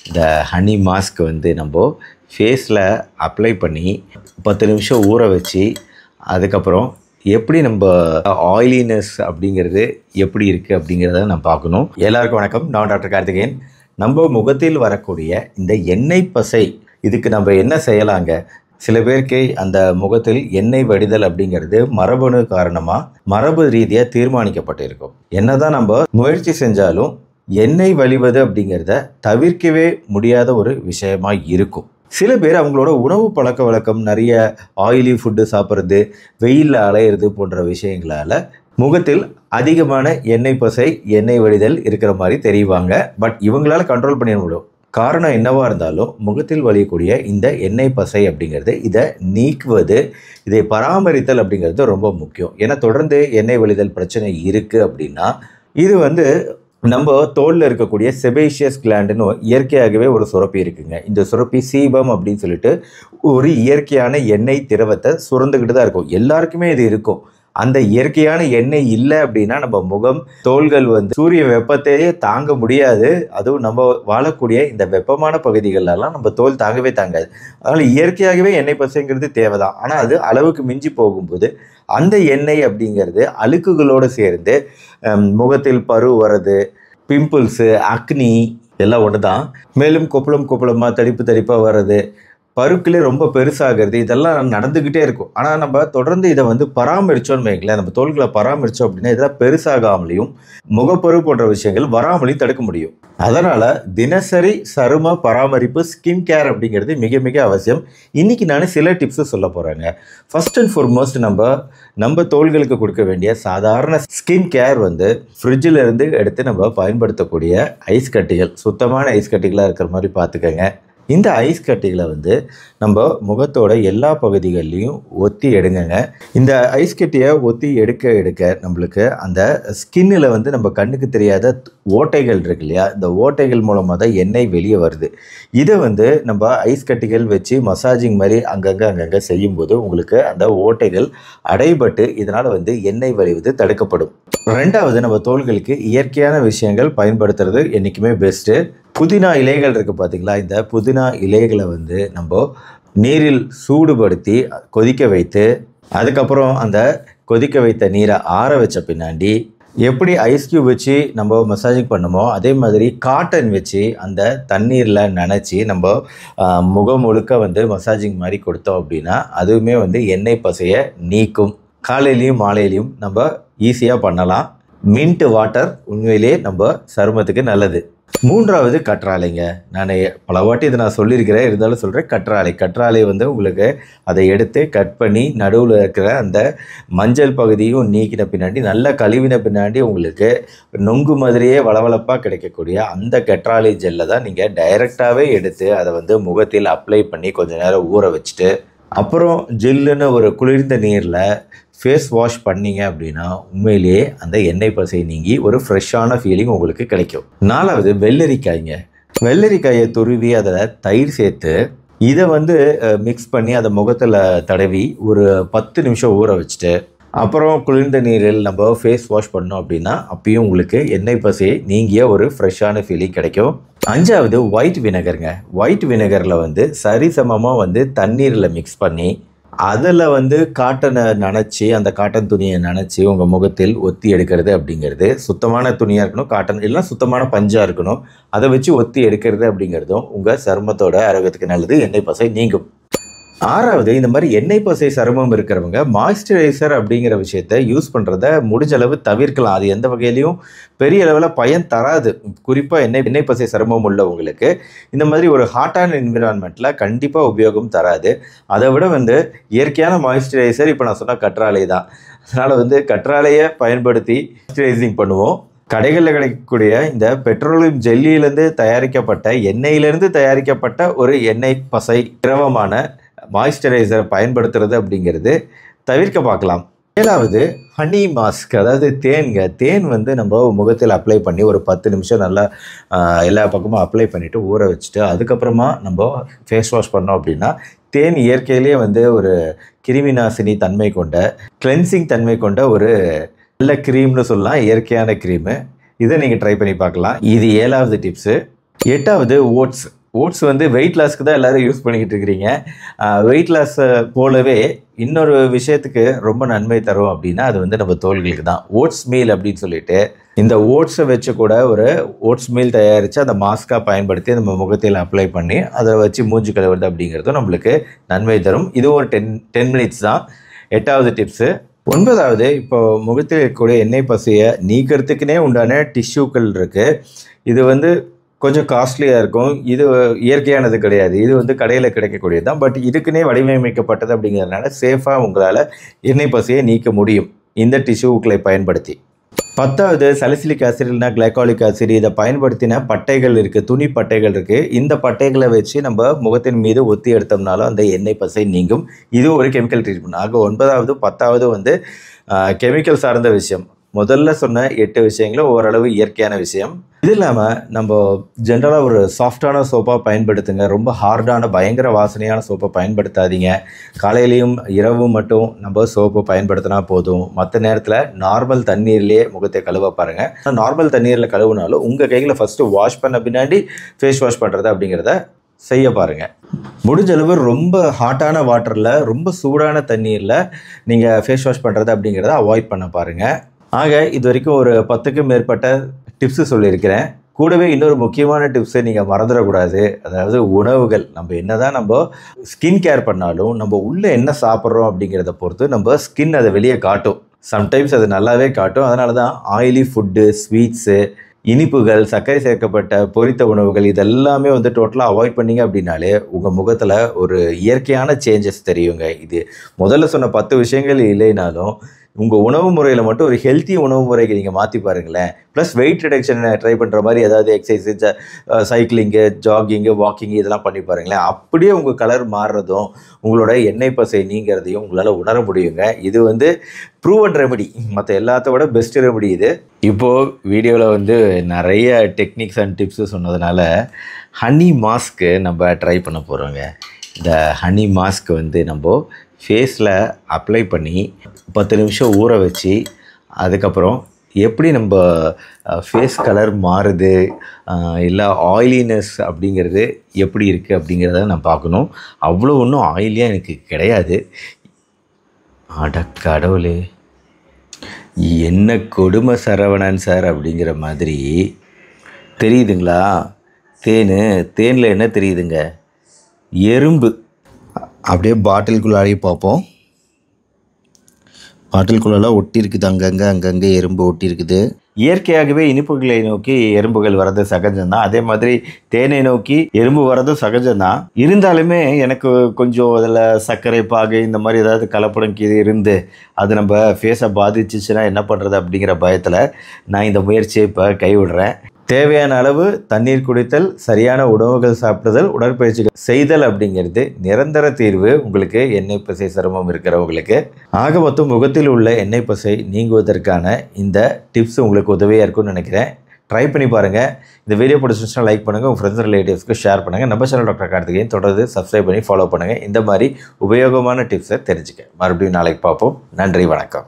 இந்த honey mask வந்து நம்ம ஃபேஸில் அப்ளை பண்ணி 10 நிமிஷம் ஊற வச்சு அதுக்கப்புறம் எப்படி நம்ம ஆயிலினஸ் அப்படிங்கிறது எப்படி இருக்குது அப்படிங்கிறத நம்ம பார்க்கணும். எல்லாருக்கும் வணக்கம். நான் டாக்டர் கார்த்திகேயன். நம்ம முகத்தில் வரக்கூடிய இந்த எண்ணெய் பசை இதுக்கு நம்ம என்ன செய்யலாங்க? சில பேருக்கு அந்த முகத்தில் எண்ணெய் வடிதல் அப்படிங்கிறது மரபணு காரணமாக மரபு ரீதியாக தீர்மானிக்கப்பட்டிருக்கும். என்னதான் நம்ம முயற்சி செஞ்சாலும் எண்ணெய் வழிவது அப்படிங்கிறத தவிர்க்கவே முடியாத ஒரு விஷயமா இருக்கும். சில பேர் அவங்களோட உணவு பழக்க வழக்கம், நிறைய ஆயிலி ஃபுட்டு சாப்பிட்றது, வெயிலில் அலையிறது போன்ற விஷயங்களால் முகத்தில் அதிகமான எண்ணெய் பசை, எண்ணெய் வடிதல் இருக்கிற மாதிரி தெரிவாங்க. பட் இவங்களால கண்ட்ரோல் பண்ணிட முடியும். காரணம் என்னவாக இருந்தாலும் முகத்தில் வழியக்கூடிய இந்த எண்ணெய் பசை அப்படிங்கிறது இதை நீக்குவது, இதை பராமரித்தல் அப்படிங்கிறது ரொம்ப முக்கியம். ஏன்னா தொடர்ந்து எண்ணெய் வழிதல் பிரச்சனை இருக்குது அப்படின்னா இது நம்ம தோலில் இருக்கக்கூடிய செபேஷியஸ் கிளாண்டுன்னு இயற்கையாகவே ஒரு சுரப்பி இருக்குங்க. இந்த சுரப்பி சீபம் அப்படின்னு சொல்லிட்டு ஒரு இயற்கையான எண்ணெய் திரவத்தை சுரந்துக்கிட்டு தான் இருக்கும். எல்லாருக்குமே இது இருக்கும். அந்த இயற்கையான எண்ணெய் இல்லை அப்படின்னா நம்ம முகம், தோள்கள் சூரிய வெப்பத்தையே தாங்க முடியாது. அதுவும் நம்ம வாழக்கூடிய இந்த வெப்பமான பகுதிகளெல்லாம் நம்ம தோல் தாங்கவே தாங்காது. அதனால் இயற்கையாகவே எண்ணெய் பசைங்கிறது தேவைதான். ஆனால் அது அளவுக்கு மிஞ்சி போகும்போது அந்த எண்ணெய் அப்படிங்கிறது அழுக்குகளோடு சேர்ந்து முகத்தில் பரு வர்றது, பிம்பிள்ஸு, அக்னி எல்லாம் ஒன்று தான். மேலும் கொப்பளமாக தடிப்பாக வர்றது, பருக்களே ரொம்ப பெருசாகிறது, இதெல்லாம் நடந்துக்கிட்டே இருக்கும். ஆனால் நம்ம தொடர்ந்து இதை பராமரித்தோன்னு வைங்களேன், நம்ம தோள்களை பராமரித்தோம் அப்படின்னா இதெல்லாம் பெருசாகாமலையும் முகப்பரு போன்ற விஷயங்கள் வராமலையும் தடுக்க முடியும். அதனால் தினசரி சரும பராமரிப்பு, ஸ்கின் கேர் அப்படிங்கிறது மிக மிக அவசியம். இன்றைக்கி நான் சில டிப்ஸு சொல்ல போகிறேங்க. ஃபர்ஸ்ட் அண்ட் ஃபார்மோஸ்ட் நம்ம தோள்களுக்கு கொடுக்க வேண்டிய சாதாரண ஸ்கின் கேர் ஃப்ரிட்ஜில் இருந்து எடுத்து நம்ம பயன்படுத்தக்கூடிய ஐஸ் கட்டிகள், சுத்தமான ஐஸ் கட்டிகளாக இருக்கிற மாதிரி பார்த்துக்கங்க. இந்த ஐஸ் கட்டிகளை நம்ம முகத்தோட எல்லா பகுதிகள்லையும் ஒத்தி எடுங்கங்க. இந்த ஐஸ் கட்டியை ஒத்தி எடுக்க நம்மளுக்கு அந்த ஸ்கின்னில் நம்ம கண்ணுக்கு தெரியாத ஓட்டைகள் இருக்கு இல்லையா, இந்த ஓட்டைகள் மூலமாக தான் எண்ணெய் வெளியே வருது. இதை நம்ம ஐஸ் கட்டிகள் வச்சு மசாஜிங் மாதிரி அங்கங்கே செய்யும்போது உங்களுக்கு அந்த ஓட்டைகள் அடைபட்டு இதனால் எண்ணெய் வழிவது தடுக்கப்படும். ரெண்டாவது, நம்ம தோள்களுக்கு இயற்கையான விஷயங்கள் பயன்படுத்துறது என்றைக்குமே பெஸ்ட்டு. புதினா இலைகள் இருக்குது பார்த்தீங்களா, இந்த புதினா இலைகளை நம்ம நீரில் சூடுபடுத்தி கொதிக்க வைத்து அதுக்கப்புறம் அந்த கொதிக்க வைத்த நீரை ஆற வச்ச பின்னாடி எப்படி ஐஸ் கியூப் வச்சு நம்ம மசாஜிங் பண்ணுமோ அதே மாதிரி காட்டன் வச்சு அந்த தண்ணீரில் நனைச்சி நம்ம முகம் முழுக்க மசாஜிங் மாதிரி கொடுத்தோம் அப்படின்னா அதுவுமே எண்ணெய் பசையை நீக்கும். காலையிலையும் மாலையிலையும் நம்ம ஈஸியாக பண்ணலாம். மின்ட் வாட்டர் உண்மையிலேயே நம்ம சருமத்துக்கு நல்லது. மூன்றாவது, கற்றாழைங்க. நான் பல வாட்டி இதை நான் சொல்லியிருக்கிறேன், இருந்தாலும் சொல்கிறேன். கற்றாழை உங்களுக்கு அதை எடுத்து கட் பண்ணி நடுவில் இருக்கிற அந்த மஞ்சள் பகுதியும் நீக்கின பின்னாடி, நல்லா கழுவின பின்னாடி உங்களுக்கு நொங்கு மாதிரியே வளவளப்பாக கிடைக்கக்கூடிய அந்த கற்றாழை ஜெல்லை தான் நீங்கள் டைரெக்டாகவே எடுத்து அதை முகத்தில் அப்ளை பண்ணி கொஞ்சம் நேரம் ஊற வச்சுட்டு அப்புறம் ஜில்லுன்னு ஒரு குளிர்ந்த நீரில் ஃபேஸ் வாஷ் பண்ணிங்க அப்படின்னா உண்மையிலேயே அந்த எண்ணெய் பசை நீங்கி ஒரு ஃப்ரெஷ்ஷான ஃபீலிங் உங்களுக்கு கிடைக்கும். நாலாவது, வெள்ளரிக்காய்ங்க. வெள்ளரிக்காயை துருவி அதில் தயிர் சேர்த்து இதை மிக்ஸ் பண்ணி அதை முகத்தில் தடவி ஒரு 10 நிமிஷம் ஊற வச்சுட்டு அப்புறம் குளிர்ந்த நீரில் நம்ம ஃபேஸ் வாஷ் பண்ணோம் அப்படின்னா அப்பயும் உங்களுக்கு எண்ணெய் பசையை நீங்கிய ஒரு ஃப்ரெஷ்ஷான ஃபீலிங் கிடைக்கும். அஞ்சாவது, ஒயிட் வினகருங்க. ஒயிட் வினகரில் சரிசமமாக தண்ணீரில் மிக்ஸ் பண்ணி அதில் காட்டனை நனைச்சி, அந்த காட்டன் துணியை நனைச்சி உங்கள் முகத்தில் ஒத்தி எடுக்கிறது அப்படிங்கிறது, சுத்தமான துணியாக இருக்கணும், காட்டன் இல்லைனா சுத்தமான பஞ்சாக இருக்கணும், அதை வச்சு ஒத்தி எடுக்கிறது அப்படிங்கிறதும் உங்கள் சருமத்தோட ஆரோக்கியத்துக்கு நல்லது, எண்ணெய் பசை நீங்கும். ஆறாவது, இந்த மாதிரி எண்ணெய் பசை சருமம் இருக்கிறவங்க மாய்ஸ்சரைசர் அப்படிங்கிற விஷயத்த யூஸ் பண்ணுறத முடிஞ்ச அளவு தவிர்க்கலாம். அது எந்த வகையிலையும் பெரிய அளவில் பயன் தராது. குறிப்பாக எண்ணெய் பசை சருமம் உள்ளவங்களுக்கு இந்த மாதிரி ஒரு ஹாட்டான என்விரான்மெண்ட்டில் கண்டிப்பாக உபயோகம் தராது. அதை விட இயற்கையான மாய்ஸ்சரைசர் இப்போ நான் சொன்ன கற்றாழை தான். அதனால் கற்றாழையை பயன்படுத்தி மாய்ஸ்சரைசிங் பண்ணுவோம். கடைகளில் கிடைக்கக்கூடிய இந்த பெட்ரோலியம் ஜெல்லியிலேருந்து தயாரிக்கப்பட்ட எண்ணெயிலேருந்து தயாரிக்கப்பட்ட ஒரு எண்ணெய் பசை திரவமான மாய்ஸ்சரைசரை பயன்படுத்துறது அப்படிங்கிறது தவிர்க்க பார்க்கலாம். ஏழாவது, ஹனி மாஸ்க். அதாவது தேன்ங்க. தேன் நம்ம முகத்தில் அப்ளை பண்ணி ஒரு 10 நிமிஷம் நல்லா எல்லா பக்கமும் அப்ளை பண்ணிவிட்டு ஊற வச்சுட்டு அதுக்கப்புறமா நம்ம ஃபேஸ் வாஷ் பண்ணோம் அப்படின்னா தேன் இயற்கையிலேயே ஒரு கிருமி நாசினி தன்மை கொண்ட, கிளென்சிங் தன்மை கொண்ட ஒரு நல்ல க்ரீம்னு சொல்லலாம், இயற்கையான க்ரீமு. இதை நீங்கள் ட்ரை பண்ணி பார்க்கலாம். இது 7வது டிப்ஸு. 8வது ஓட்ஸ். ஓட்ஸ் வந்து வெயிட் லாஸ்க்கு தான் எல்லோரும் யூஸ் பண்ணிக்கிட்டு இருக்கிறீங்க. வெயிட் லாஸ் போலவே இன்னொரு விஷயத்துக்கு ரொம்ப நன்மை தரும் அப்படின்னா அது வந்து நம்ம தோள்களுக்கு தான். ஓட்ஸ் மீல் அப்படின்னு சொல்லிட்டு இந்த ஓட்ஸை வச்சு கூட ஒரு ஓட்ஸ் மீல் தயாரித்து அந்த மாஸ்காக பயன்படுத்தி நம்ம முகத்தில் அப்ளை பண்ணி அதை வச்சு மூஞ்சி கழுவுறது அப்படிங்கிறதும் நம்மளுக்கு நன்மை தரும். இது ஒரு 10 மினிட்ஸ் தான் 8வது டிப்ஸு. 9வது, இப்போ முகத்தில் இருக்கக்கூடிய எண்ணெய் பசையை நீக்கிறதுக்குனே உண்டான டிஷ்யூக்கள் இருக்குது. இது வந்து கொஞ்சம் காஸ்ட்லியாக இருக்கும். இது இயற்கையானது கிடையாது. இது வந்து கடையில் கிடைக்கக்கூடியது தான். பட் இதுக்குன்னே வடிவமைக்கப்பட்டது அப்படிங்கிறதுனால சேஃபாக உங்களால் எண்ணெய் பசையை நீக்க முடியும் இந்த டிஷ்யூக்களை பயன்படுத்தி. 10வது, சலிசிலிக் ஆசிட் இல்லைனா கிளைகாலிக் ஆசிட் இதை பயன்படுத்தின பட்டைகள் இருக்குது, துணி பட்டைகள் இருக்குது. இந்த பட்டைகளை வச்சு நம்ம முகத்தின் மீது ஒத்தி எடுத்தோம்னாலும் அந்த எண்ணெய் பசை நீங்கும். இது ஒரு கெமிக்கல் ட்ரீட்மெண்ட். ஆக 9வது 10வது வந்து கெமிக்கல் சார்ந்த விஷயம். முதல்ல சொன்ன 8 விஷயங்களும் ஓரளவு இயற்கையான விஷயம். இது இல்லாமல் நம்ம ஜென்ரலாக ஒரு சாஃப்டான சோப்பாக பயன்படுத்துங்க. ரொம்ப ஹார்டான பயங்கர வாசனையான சோப்பை பயன்படுத்தாதீங்க. காலையிலையும் இரவும் மட்டும் நம்ம சோப்பை பயன்படுத்தினா போதும். மற்ற நேரத்தில் நார்மல் தண்ணீர்லேயே முகத்தை கழுவ பாருங்கள். நார்மல் தண்ணீரில் கழுவுனாலும் உங்கள் கையில் ஃபஸ்ட்டு வாஷ் பண்ண பின்னாடி ஃபேஸ் வாஷ் பண்ணுறது அப்படிங்கிறத செய்ய பாருங்கள். முடிஞ்சளவு ரொம்ப ஹாட்டான வாட்டரில் ரொம்ப சூடான தண்ணீரில் நீங்கள் ஃபேஸ் வாஷ் பண்ணுறது அப்படிங்கிறத அவாய்ட் பண்ண பாருங்கள். ஆக இது வரைக்கும் ஒரு 10க்கும் மேற்பட்ட டிப்ஸு சொல்லியிருக்கிறேன். கூடவே இன்னொரு முக்கியமான டிப்ஸை நீங்கள் மறந்துடக்கூடாது. அதாவது உணவுகள். நம்ம என்ன தான் நம்ம ஸ்கின் கேர் பண்ணாலும் நம்ம உள்ளே என்ன சாப்பிட்றோம் அப்படிங்கிறத பொறுத்து நம்ம ஸ்கின் அதை வெளியே காட்டும். சம்டைம்ஸ் அது நல்லாவே காட்டும். அதனால தான் ஆயிலி ஃபுட்டு, ஸ்வீட்ஸு, இனிப்புகள், சர்க்கரை சேர்க்கப்பட்ட பொரித்த உணவுகள் இதெல்லாமே வந்து டோட்டலாக அவாய்ட் பண்ணிங்க அப்படின்னாலே உங்கள் முகத்தில் ஒரு இயற்கையான சேஞ்சஸ் தெரியுங்க. இது முதல்ல சொன்ன 10 விஷயங்கள் இல்லைனாலும் உங்கள் உணவு முறையில் மட்டும் ஒரு ஹெல்த்தி உணவு முறைக்கு நீங்கள் மாற்றி பாருங்களேன். ப்ளஸ் வெயிட் ரிடக்ஷன் ட்ரை பண்ணுற மாதிரி ஏதாவது எக்ஸசைஸ், சைக்கிளிங்கு, ஜாகிங்கு, வாக்கிங்கு இதெல்லாம் பண்ணி பாருங்களேன். அப்படியே உங்கள் கலர் மாறுறதும் உங்களோட எண்ணெய் பசை நீங்கிறதையும் உங்களால் உணர முடியுங்க. இது வந்து ப்ரூவன் ரெமெடி. மற்ற எல்லாத்த விட பெஸ்ட் ரெமெடி இது. இப்போது வீடியோவில் வந்து நிறைய டெக்னிக்ஸ் அண்ட் டிப்ஸு சொன்னதுனால ஹனி மாஸ்க்கு நம்ம ட்ரை பண்ண போகிறோங்க. இந்த ஹனி மாஸ்க் வந்து நம்ம ஃபேஸில் அப்ளை பண்ணி 10 நிமிஷம் ஊற வச்சு அதுக்கப்புறம் எப்படி நம்ம ஃபேஸ் கலர் மாறுது இல்லை ஆயிலினஸ் அப்படிங்கிறது எப்படி இருக்குது அப்படிங்கிறத நான் பார்க்கணும். அவ்வளோ ஒன்றும் ஆயிலியாக எனக்கு கிடையாது. அட கடவுளே, என்ன கொடுமை சரவணன் சார் அப்படிங்கிற மாதிரி தெரியுதுங்களா? தேனில் என்ன தெரியுதுங்க? எறும்பு. அப்படியே பாட்டிலுக்குள்ளாரையும் பார்ப்போம். பாட்டிலுக்குள்ளெல்லாம் ஒட்டி இருக்குது, அங்கங்கே எறும்பு ஒட்டி இருக்குது. இயற்கையாகவே இனிப்புகளை நோக்கி எறும்புகள் வர்றது சகஜம்தான். அதே மாதிரி தேனை நோக்கி எறும்பு வர்றதும் சகஜம்தான். இருந்தாலுமே எனக்கு கொஞ்சம் அதில் சர்க்கரை பாகு இந்த மாதிரி ஏதாவது கலப்படம் இருந்து அது நம்ம ஃபேஸை பாதிச்சிச்சுன்னா என்ன பண்ணுறது அப்படிங்கிற பயத்தில் நான் இந்த முயற்சியை இப்போ கைவிடுறேன். தேவையான அளவு தண்ணீர் குடித்தல், சரியான உணவுகள் சாப்பிடுதல், உடற்பயிற்சிகள் செய்தல் அப்படிங்கிறது நிரந்தர தீர்வு உங்களுக்கு எண்ணெய் பசை சிரமம் இருக்கிறவங்களுக்கு. ஆக மொத்தம் முகத்தில் உள்ள எண்ணெய் பசை நீங்குவதற்கான இந்த டிப்ஸ் உங்களுக்கு உதவியாக இருக்கும்னு நினைக்கிறேன். ட்ரை பண்ணி பாருங்கள். இந்த வீடியோ பிடிச்சிருந்துச்சுன்னா லைக் பண்ணுங்கள், உங்கள் ஃப்ரெண்ட்ஸ் ரிலேட்டிவ்ஸ்க்கு ஷேர் பண்ணுங்கள். நம்ம சேனல் டாக்டர் கார்த்திகேயன் தொடர்ந்து சப்ஸ்கிரைப் பண்ணி ஃபாலோ பண்ணுங்கள். இந்த மாதிரி உபயோகமான டிப்ஸை தெரிஞ்சுக்க மறுபடியும் நாளைக்கு பார்ப்போம். நன்றி, வணக்கம்.